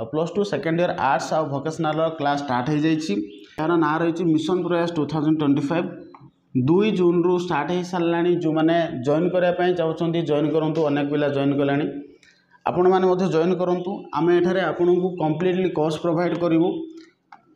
Plus two second year arts आ vocational class start हो जाइए। यार ना रही मिशन प्रयास 2025 2 जून रु स्टार्ट हो सारा। जो मैंने जॉइन करने चाहते जॉइन करूँ, अनेक पिला जॉइन कले, आपण मैंने जॉइन करूँ। आम एठारे आपन को कम्प्लीटली कोर्स प्रोवाइड करूँ।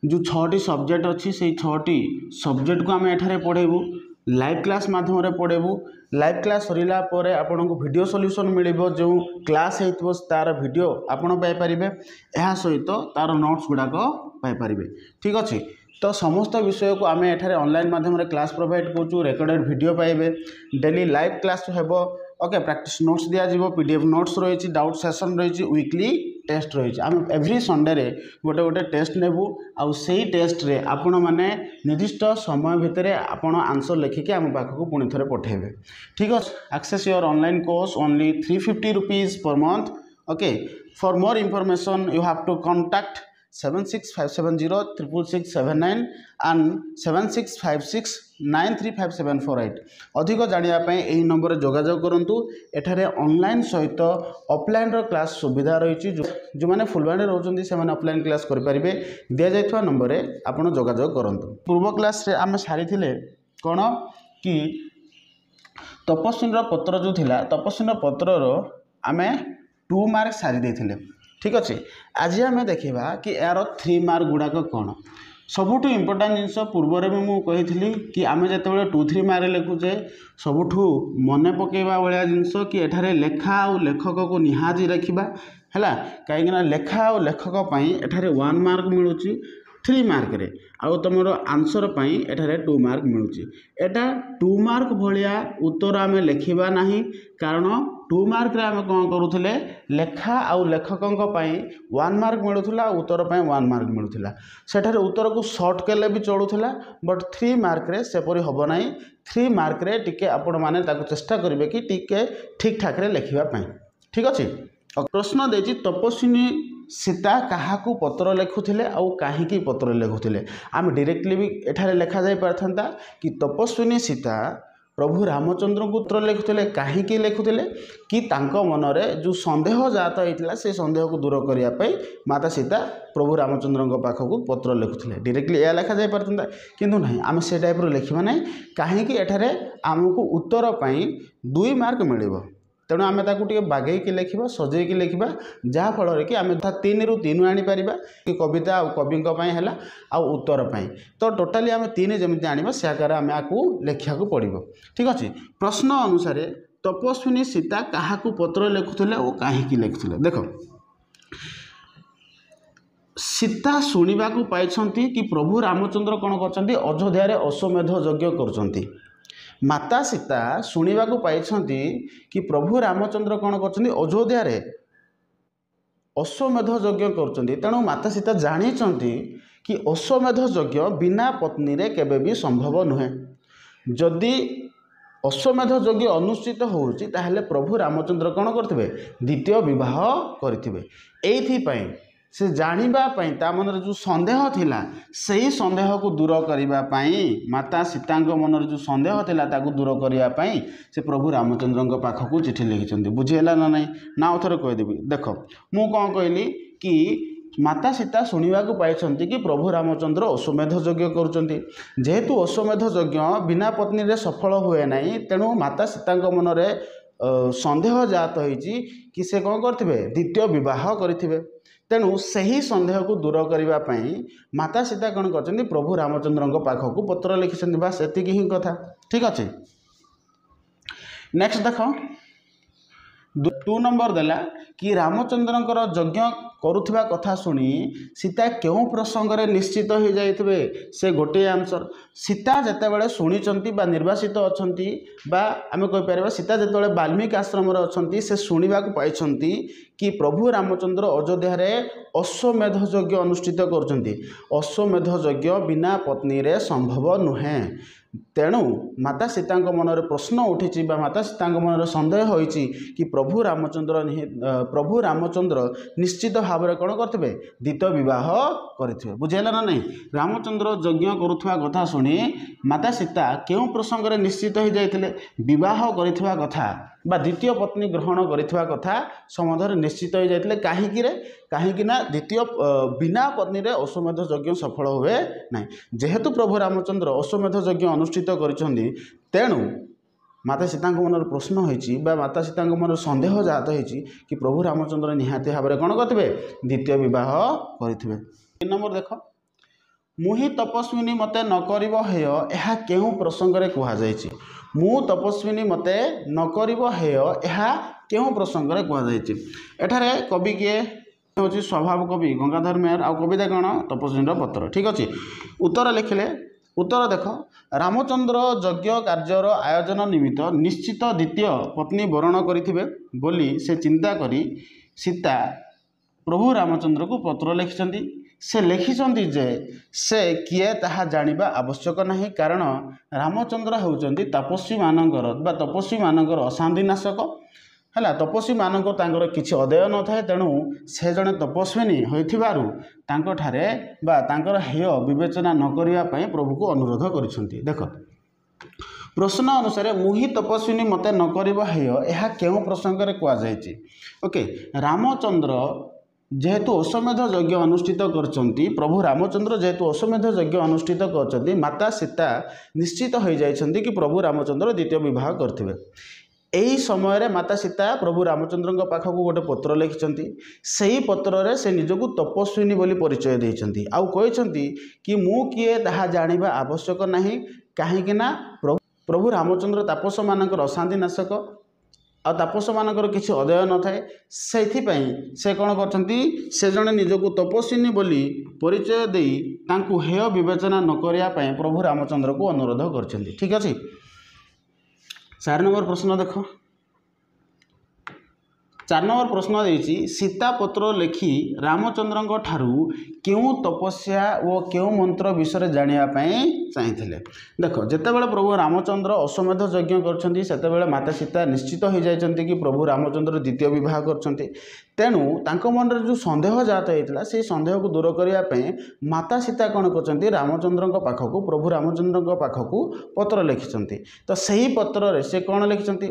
जो 6टी सब्जेक्ट अच्छी से 6टी सब्जेक्ट को आम एठारे पढ़ेबू, लाइव क्लास माध्यम पढ़ेबू। लाइव क्लास सरला पर आपन को वीडियो सॉल्यूशन मिल, जो क्लास हो तार वीडियो आपन पाइपर, यह सहित तार नोट्स गुड़ाक पाइपर। ठीक अच्छे, तो समस्त विषय को आम एठारे ऑनलाइन माध्यम क्लास प्रोवाइड करूँ। रेकर्डेड वीडियो पाइबे, डेली लाइव क्लास हेबो। ओके, प्रैक्टिस नोट्स दिज्व, पीडीएफ नोट्स रही, डाउट सेशन रही, वीकली टेस्ट रही। आम एवरी संडे रे गोटे गोटे टेस्ट नेबू। आउ सेही टेस्ट रे आपण माने निर्दिष्ट समय भितर आपण आंसर लिखिकी आम पाखक पुणी थे पठेबे। ठीक है, access your online course only 350 rupees per month. Okay, for more information you have to contact 7657066779 and 7656935748। अधिक जानापी यही नंबर जोगाजोग करूँ। एठारे ऑनलाइन सहित ऑफलाइन क्लास सुविधा रही। जो मैंने फुलवाणी रोचे से ऑफलाइन क्लास करेंगे। दि जाइए नंबर में आप जोगाजोग करूँ। पूर्व क्लास रे आम सारी कौन कि तपस्विनी पत्र जो थिला, तपस्विनी पत्रर आम 2 मार्क सारी देथिले। ठीक अच्छे, आज आम देखा कि यार 3 मार्क गुड़ाक कौन। सबुठु इम्पोर्टाट जिनस पूर्वर भी मुझे कि आम जो 2-3 मार्क लिखुचे सबुठु मन पकेवा भाया जिनस कि एठारे लेखा और लेखक को निहाती रखा है। कहीं लेखा और लेखक एठारे 1 मार्क मिलूँ 3 मार्क रे, आउ तुम आंसर पाई एठारे 2 मार्क मिलूँ। एटा 2 मार्क भाया उत्तर आम लिखा ना, कारण 2 मार्क रे आम कौन करूँ लेखा आउ लेखकों 1 मार्क मिलूला, उत्तर पर 1 मार्क मिलूला। सेठारे उत्तर को सर्ट कले भी चलूला, बट 3 मार्क रे सेपरी हम ना। 3 मार्क रे टिके आपण माने ताको चेष्टा करेंगे कि टिके ठीक ठाक रे लिखा। ठीक अच्छे, प्रश्न देती तपस्विनी सीता क्या पत्र लिखुले आउ कहीं पत्र लिखुले। आम डायरेक्टली भी एठारे लिखा जा पारथा कि तपस्विनी सीता प्रभु रामचंद्र को पत्र लिखुले। कहीं लिखुले कि मन में जो संदेह जात होता से संदेह को दूर करने माता सीता प्रभु रामचंद्र पाखक पत्र लिखुले। डायरेक्टली यह लिखा जा पारथा, किंतु नहीं आम से टाइप लिखा ना। कहीं एठारे आमको उत्तर पर 2 मार्क मिल, तेणु आम ताकूटे बागेक लिखा, सजेक लिखा, जहाँफल कि आम 3 ରୁ 3 आनीपर कि कविता और कवि है आ उत्तर पाई। तो टोटाली आम 3 जमी आने से आकार आम आपको लिखा पड़ो। ठीक अच्छे, प्रश्न अनुसार तपस्विनी सीता क्या पत्र लिखुले और कहीं लिखुले। देख, सीता शुणा पाई कि प्रभु रामचंद्र कौन कर अयोध्या अश्वमेध यज्ञ कर। माता सीता शुणा पाई कि प्रभु रामचंद्र कौन कर अयोध्या अश्वमेध यज्ञ कर। तेणु माता सीता जानी कि अश्वमेध यज्ञ बिना पत्नी रे केबे भी संभव नुहे। जदि अश्वमेध यज्ञ अनुष्ठित होउछि ताहेले प्रभु रामचंद्र कौन करथिबे द्वितीय विवाह करथिबे। एइथिपई से जानिबापई ता मन जो संदेह थिला सही संदेह को दूर करने माता सीता मन जो संदेह थिला ताकू दूर करने से प्रभु रामचंद्र पाखक चिठी लिखिं। बुझीगला ना नहीं ना आउथरे कहीदेवी। देख मु कौन कहली कि माता सीता शुणा पाई कि प्रभु रामचंद्र अश्वमेध यज्ञ करुँच। जेहेतु अश्वमेध यज्ञ बिना पत्नी रे सफल हुए ना, तेणु माता सीता मन में संदेह जात होइछि कि से कौन करथिबे द्वितीय विवाह करिथिबे। तेणु सही संदेह को दूर करने माता सीता कौन कर प्रभु रामचंद्र पाखक पत्र लिखिं। बास एतिकी ही कथा। ठीक अच्छे, नेक्स्ट देख 2 नंबर देला कि रामचंद्रंकर यज्ञ करुवा कथा शुणी सीता क्यों प्रसंग में निश्चित हो जाइए से गोटे आंसर। सीता जितेबाला शुणी निर्वासित अच्छा आम कहीपर सीता जिते वाल्मीकि आश्रम अच्छा से शुणा पाई कि प्रभु रामचंद्र अयोध्या अश्वमेध यज्ञ अनुष्ठित कर। अश्वमेध यज्ञ बिना पत्नी रे संभव नुहे। तेणु माता सीता मन में प्रश्न उठी माता सीता मन में संदेह होइछि कि प्रभु रामचंद्र प्रभु रामचंद्र निश्चित भाव में कौन करते द्वितीय विवाह करेंगे बुझेगा ना नहीं। रामचंद्र यज्ञ करुवा कथा शुणी माता सीता क्यों प्रसंग में निश्चित हो जाते विवाह करिथिबा कथा बा द्वितीय पत्नी ग्रहण करिथिबा कथा समधर निश्चित हो जाते कहीं द्वितीय बिना पत्नी रे अश्वमेध यज्ञ सफल हुए ना। जेहेतु प्रभु रामचंद्र अश्वमेध यज्ञ अनुष्ठित करिसेंती तेणु माता सीता मन प्रश्न होती माता सीता मन सन्देह जात होती कि प्रभु रामचंद्र निहाती भाव में कौन करते द्वितीय विवाह करेंगे। 3 नंबर देख मुहि तपस्विनी मते न करिब हेय यह केउ प्रसंग रे कहा जायछि। मु तपस्विनी मते न करिब हेय यह केउ प्रसंग रे कहा जायछि। एठारे कवि किए होछि स्वभाव कवि गंगाधर मेहर आ कविता कौन तपस्विनी पत्र ठीक अच्छे। उत्तर लिखिले उत्तर देख रामचंद्र यज्ञ कार्यर आयोजन निमित्त निश्चित द्वितीय पत्नी वरण करिथिबे बोली से चिंता करी सीता प्रभु रामचंद्र को पत्र लिखिछंती। से लिखिछंती जे से किए ताहा जानिबा आवश्यक नहीं कारण रामचंद्र होउचंती तपस्वी मानकर बा तपस्वी मानकर अशांति नाशक है। तपस्वी मानक तांकर किछि अदय न थाए तेणु से जड़े तपस्विनी होइथिबारु तांकठारे बा तांकर हेय विवेचना न करिया पई प्रभु को अनुरोध करिसंती। देख प्रश्न अनुसार मुहि तपस्विनी मते न करिब हेय यह केउ प्रसंग रे कहा जायछि। ओके रामचंद्र जेहेतु अश्वमेध यज्ञ अनुष्ठित करचंती प्रभु रामचंद्र जेहेतु अश्वमेध यज्ञ अनुष्ठित करचंती माता सीता निश्चित हो जाइछंती कि प्रभु रामचंद्र द्वितीय विवाह करथिबे। एही समय रे माता सीता प्रभु रामचंद्र पाखक गोटे पत्र लिखिछंती। सेही पत्र रे से निजको तपस्विनी बोली परिचय देइछंती आउ कहिछंती कि मु किए ताहा जानिबा आवश्यक नाही काहेकि ना प्रभु रामचंद्र तापस मानकर अशांति नाशक आ तापस मानकर किसी अदय न थाए से कौन करछंती से जने निजको तपस्विनी बोली परिचय देई तांकु हेय विवेचना न करिया पय प्रभु रामचंद्र को अनुरोध करछंती ठीक अछि। 4 नंबर प्रश्न देख 4 नंबर प्रश्न देछि सीता पत्र लिखि रामचंद्र ठारू क्यों तपस्या और क्यों मंत्र विषय जानिया चाहिए। देख जितेबाला प्रभु रामचंद्र अश्वमेध यज्ञ करते माता सीता निश्चित हो जाती कि प्रभु रामचंद्र द्वितीय विवाह करते तेणु तांको मन जो सन्देह जात होता से सन्देह को दूर करने माता सीता कौन कर रामचंद्र पाखक प्रभु रामचंद्र पाखक पत्र लिखिं। तो सही पत्र से कौन लिखिं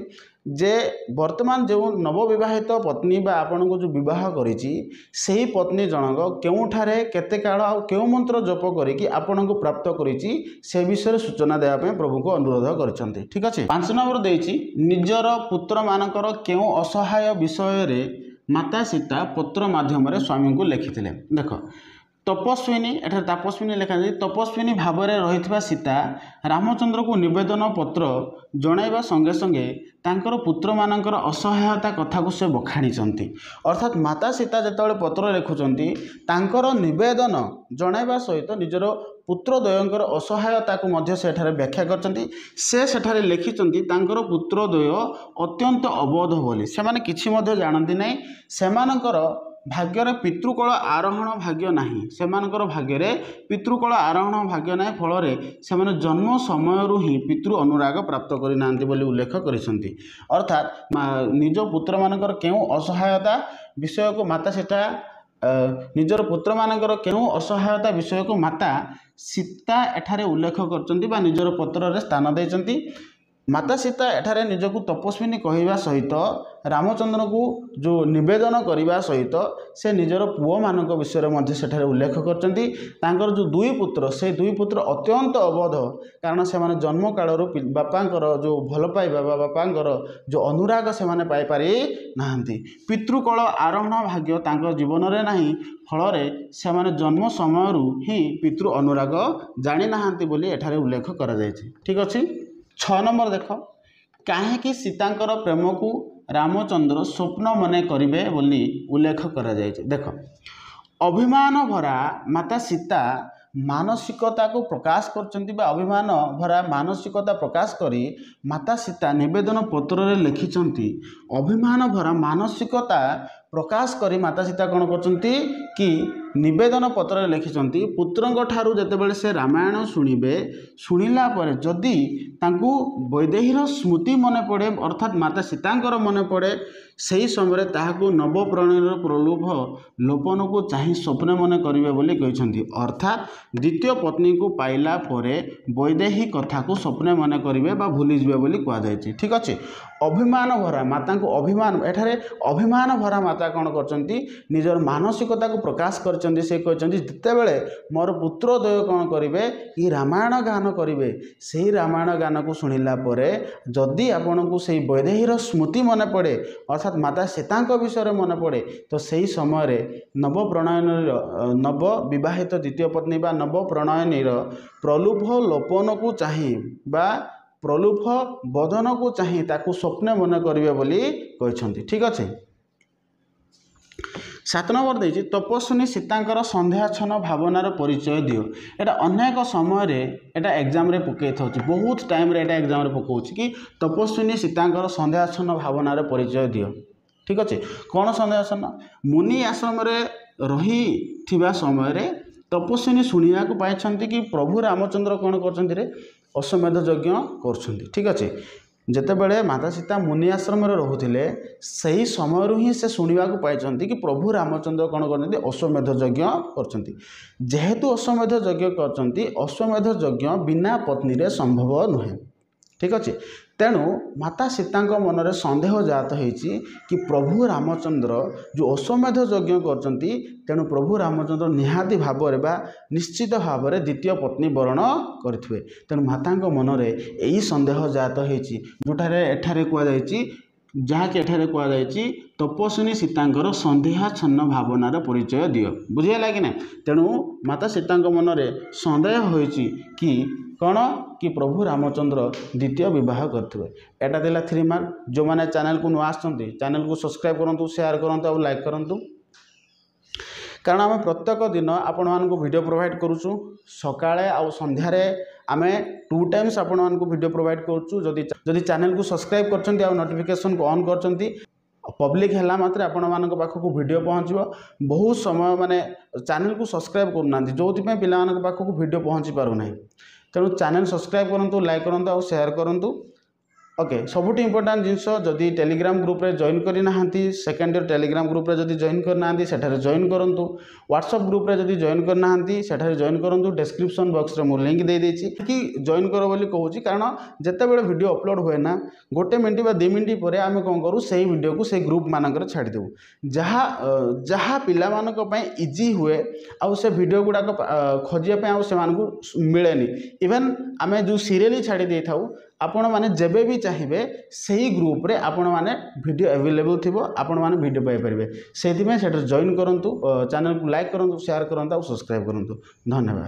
जे वर्तमान जो नवविवाहित पत्नी बा आपण को जो विवाह करिछि सेही पत्नी जनक केउठारे केते काल आ केउ मंत्र जप करिकि आपण को प्राप्त करिछि से विषय सूचना देवा पे प्रभु को अनुरोध करछन्ते ठीक अछि। 5 नंबर देछि निजर पुत्र मानकर केउ असहाय विषय रे माता सीता पत्र माध्यम रे स्वामी को लिखिथिले। देख तपस्विनी एठार तपस्विनी लिखा जाए तपस्विनी भाव में रही सीता रामचंद्र को निवेदन पत्र जणाइबा संगे संगे तांकर पुत्र मानकर असहायता कथा को से बखाणी अर्थात माता सीता जितेबाला पत्र लिखुंट तांकर निवेदन जणाइबा सहित निजर पुत्रद्वयंकर असहायता को मध्य सेठारे व्याख्या करछन्ती। से लिखिंट तांकर पुत्रद्वय अत्यंत अबोध बोली से माने किछि मध्य जानती नहीं सेमानकर भाग्यर पितृकल आरोहण भाग्य नाही सेमानकर भाग्य पितृकल आरोहण भाग्य ना फल से जन्म समय ही पितृ अनुराग प्राप्त करना बोली उल्लेख करिसंती। अर्थात निज पुत्र मानकर केउ असहायता विषय को माता सीता निजर पुत्र मानकर केउ असहायता विषय को माता सीता एठारे उल्लेख करचंती बा निजर पत्र रे स्थान देचंती। माता सीता एठारे निजको तपस्विनी कहवा सहित रामचंद्र को जो निवेदन करने सहित से निजर पुओ मानक विषय में सेठारे उल्लेख करचंती। तांकर जो दुई पुत्र से दुई पुत्र अत्यंत अबोध कारण से माने जन्म कालरू बापांकर जो भल पाइबा बापांकर जो अनुराग से माने पाई पारि नाहंती पितृकल आरोहण भाग्य तांकर जीवन रे नाही फल से माने जन्म समय ही पितृ अनुराग जानी नाहंती बोली एठारे उल्लेख करा जायछि ठीक अछि। 6 नंबर देख कहीं सीतांकर प्रेम को रामचंद्र स्वप्न मने करिवे बोली उल्लेख करा जायछि। देख अभिमान भरा माता सीता मानसिकता को प्रकाश करचंती बा अभिमान भरा मानसिकता प्रकाश करी माता सीता निवेदन पत्र रे लिखिचंती। अभिमान भरा मानसिकता प्रकाश करी माता सीता कौन करचंती कि निवेदन पत्र रे लिखिचंती पुत्रंक ठारू जेतेबेले से रामायण शुणिबे शुणिला परे जदि तांकु वैदेहीर स्मृति मने पड़े अर्थात माता सीतांकर मने पड़े ସେହି ସମୟରେ ତାହାକୁ ନବପ୍ରଣୟର ପ୍ରଲୋଭ ଲୋପନକୁ ଚାହିଁ ସ୍ୱପ୍ନ ମନେ କରିବେ ବୋଲି କହିଛନ୍ତି। ଅର୍ଥାତ୍ ଦ୍ୱିତୀୟ ପତ୍ନୀକୁ ପାଇଲା ପରେ ବୈଦେହୀ କଥାକୁ ସ୍ୱପ୍ନ ମନେ କରିବେ ବା ଭୁଲିଯିବେ ବୋଲି କୁହାଯାଇଛି। ଠିକ୍ ଅଛି। ଅଭିମାନ ଭରା ମାତାଙ୍କୁ ଅଭିମାନ, ଏଠାରେ ଅଭିମାନ ଭରା ମାତା କ'ଣ କରିଛନ୍ତି, ନିଜର ମାନସିକତାକୁ ପ୍ରକାଶ କରିଛନ୍ତି। ସେ କହିଛନ୍ତି ଯେତେବେଳେ ମୋର ପୁତ୍ରୋଦୟ କ'ଣ କରିବେ, କି ରାମାୟଣ ଗାନ କରିବେ, ସେହି ରାମାୟଣ ଗାନକୁ ଶୁଣିଲା ପରେ ଯଦି ଆପଣଙ୍କୁ ସେହି ବୈଦେହୀର ସ୍ମୃତି ମନେ ପଡ଼େ, ଅର୍ଥାତ୍ ମାତା ସୀତାଙ୍କ ବିଷୟରେ ମନେ ପଡ଼େ, ତ ସେହି ସମୟରେ ନବପ୍ରଣୟନୀର ନବ ବିବାହିତ ଦ୍ୱିତୀୟ ପତ୍ନୀ ବା ନବପ୍ରଣୟନୀର ପ୍ରଲୋଭ ଲୋପନକୁ ଚାହିଁ ବା ପ୍ରଲୋଭ ବଦନକୁ ଚାହିଁ ତାକୁ ସ୍ୱପ୍ନ ମନେ କରିବେ ବୋଲି କହିଛନ୍ତି। ଠିକ୍ ଅଛି। 7 ନମ୍ବର ଦେଇଛି ତପସ୍ୱିନୀ ସୀତାଙ୍କର ସନ୍ଦେହାଚ୍ଛନ୍ନ ଭାବନାର ପରିଚୟ ଦିଅ। ଏଇଟା ଅନେକ ସମୟରେ ଏଇଟା ଏକ୍ଜାମ୍ରେ ପକାଇ ଥାଉଛି, ବହୁତ ଟାଇମ୍ରେ ଏଇଟା ଏକ୍ଜାମ୍ରେ ପକାଉଛି କି ତପସ୍ୱିନୀ ସୀତାଙ୍କର ସନ୍ଦେହାଚ୍ଛନ୍ନ ଭାବନାର ପରିଚୟ ଦିଅ। ଠିକ୍ ଅଛି। କ'ଣ ସନ୍ଦେହାଚ୍ଛନ୍ନ? ମୁନି ଆଶ୍ରମରେ ରହିଥିବା ସମୟରେ ତପସ୍ୱିନୀ ଶୁଣିବାକୁ ପାଇଛନ୍ତି କି ପ୍ରଭୁ ରାମଚନ୍ଦ୍ର କ'ଣ କରୁଛନ୍ତି ରେ, ଅଶ୍ୱମେଧ ଯଜ୍ଞ କରୁଛନ୍ତି। ଠିକ୍ ଅଛି। ଯେତେବେଳେ ମାତା ସୀତା ମୁନି ଆଶ୍ରମରେ ରହୁଥିଲେ ସେହି ସମୟରୁ ହିଁ ସେ ଶୁଣିବାକୁ ପାଇଛନ୍ତି କି ପ୍ରଭୁ ରାମଚନ୍ଦ୍ର କ'ଣ କରୁଛନ୍ତି, ଅଶ୍ୱମେଧ ଯଜ୍ଞ କରୁଛନ୍ତି। ଯେହେତୁ ଅଶ୍ୱମେଧ ଯଜ୍ଞ କରୁଛନ୍ତି, ଅଶ୍ୱମେଧ ଯଜ୍ଞ ବିନା ପତ୍ନୀରେ ସମ୍ଭବ ନୁହେଁ। ଠିକ୍ ଅଛି। ତେଣୁ ମାତା ସୀତାଙ୍କ ମନରେ ସନ୍ଦେହ ଜାତ ହେଇଛି କି ପ୍ରଭୁ ରାମଚନ୍ଦ୍ର ଯେଉଁ ଅଶ୍ୱମେଧ ଯଜ୍ଞ କରୁଛନ୍ତି, ତେଣୁ ପ୍ରଭୁ ରାମଚନ୍ଦ୍ର ନିହାତି ଭାବରେ ବା ନିଶ୍ଚିତ ଭାବରେ ଦ୍ୱିତୀୟ ପତ୍ନୀ ବରଣ କରିଥିବେ। ତେଣୁ ମାତାଙ୍କ ମନରେ ଏହି ସନ୍ଦେହ ଜାତ ହେଇଛି, ଯେଉଁଠାରେ ଏଠାରେ କୁହାଯାଇଛି, ଯାହାକି ଏଠାରେ କୁହାଯାଇଛି ତପସ୍ୱିନୀ ସୀତାଙ୍କର ସନ୍ଦେହାଚ୍ଛନ୍ନ ଭାବନାର ପରିଚୟ ଦିଅ। ବୁଝିହେଲା କି ନାହିଁ? ତେଣୁ ମାତା ସୀତାଙ୍କ ମନରେ ସନ୍ଦେହ ହୋଇଛି କି କ'ଣ, କି ପ୍ରଭୁ ରାମଚନ୍ଦ୍ର ଦ୍ୱିତୀୟ ବିବାହ କରିଥିବେ। ଏଇଟା ଥିଲା 3 ମାର୍କ। ଯେଉଁମାନେ ଚ୍ୟାନେଲକୁ ନୂଆ ଆସିଛନ୍ତି ଚ୍ୟାନେଲକୁ ସବସ୍କ୍ରାଇବ୍ କରନ୍ତୁ, ସେୟାର କରନ୍ତୁ ଆଉ ଲାଇକ୍ କରନ୍ତୁ। କାରଣ ଆମେ ପ୍ରତ୍ୟେକ ଦିନ ଆପଣମାନଙ୍କୁ ଭିଡ଼ିଓ ପ୍ରୋଭାଇଡ଼ କରୁଛୁ। ସକାଳେ ଆଉ ସନ୍ଧ୍ୟାରେ ଆମେ 2 ଟାଇମ୍ସ ଆପଣମାନଙ୍କୁ ଭିଡ଼ିଓ ପ୍ରୋଭାଇଡ଼ କରୁଛୁ। ଯଦି ଚ୍ୟାନେଲକୁ ସବସ୍କ୍ରାଇବ୍ କରିଛନ୍ତି ଆଉ ନୋଟିଫିକେସନକୁ ଅନ୍ କରିଛନ୍ତି, ପବ୍ଲିକ୍ ହେଲା ମାତ୍ରେ ଆପଣମାନଙ୍କ ପାଖକୁ ଭିଡ଼ିଓ ପହଞ୍ଚିବ। ବହୁତ ସମୟ ମାନେ ଚ୍ୟାନେଲକୁ ସବସ୍କ୍ରାଇବ୍ କରୁନାହାନ୍ତି, ଯେଉଁଥିପାଇଁ ପିଲାମାନଙ୍କ ପାଖକୁ ଭିଡ଼ିଓ ପହଞ୍ଚି ପାରୁନାହିଁ। ତେଣୁ ଚ୍ୟାନେଲ ସବସ୍କ୍ରାଇବ୍ କରନ୍ତୁ, ଲାଇକ୍ କରନ୍ତୁ ଆଉ ସେୟାର କରନ୍ତୁ। ओके सबुठ इंपोर्टाट जिनस जदि टेलीग्राम ग्रुप रे जॉइन करना सेकेंड इयर टेलीग्राम ग्रुप रे जदि जॉइन करना सेठारे जॉइन करूँ व्हाट्सएप ग्रुप रे जदि जॉइन करना सेठारे जॉइन करूँ डिस्क्रिप्शन बॉक्स रे मुझे लिंक दे देछि कि जॉइन करो बोली कहूँ कारण जितेबाला वीडियो अपलोड हुए ना गोटे मिनट बा 2 मिनट पर आम कौन करूँ से वीडियो को से ग्रुप मानक छाड़देव जहाँ जहाँ पिला इजी हुए आउ से वीडियो गुड़ाक खोजिया से मिले इवेन आम जो सीरियली छाड़ी दे था आपण माने जेबे भी चाहिए सही ग्रुप रे आपण माने वीडियो अवेलेबल थिबो आपण माने वीडियो पाई परिबे सेति में सेटर जॉइन करंतु चैनल को लाइक करंतु शेयर करंतु और सब्सक्राइब करंतु धन्यवाद।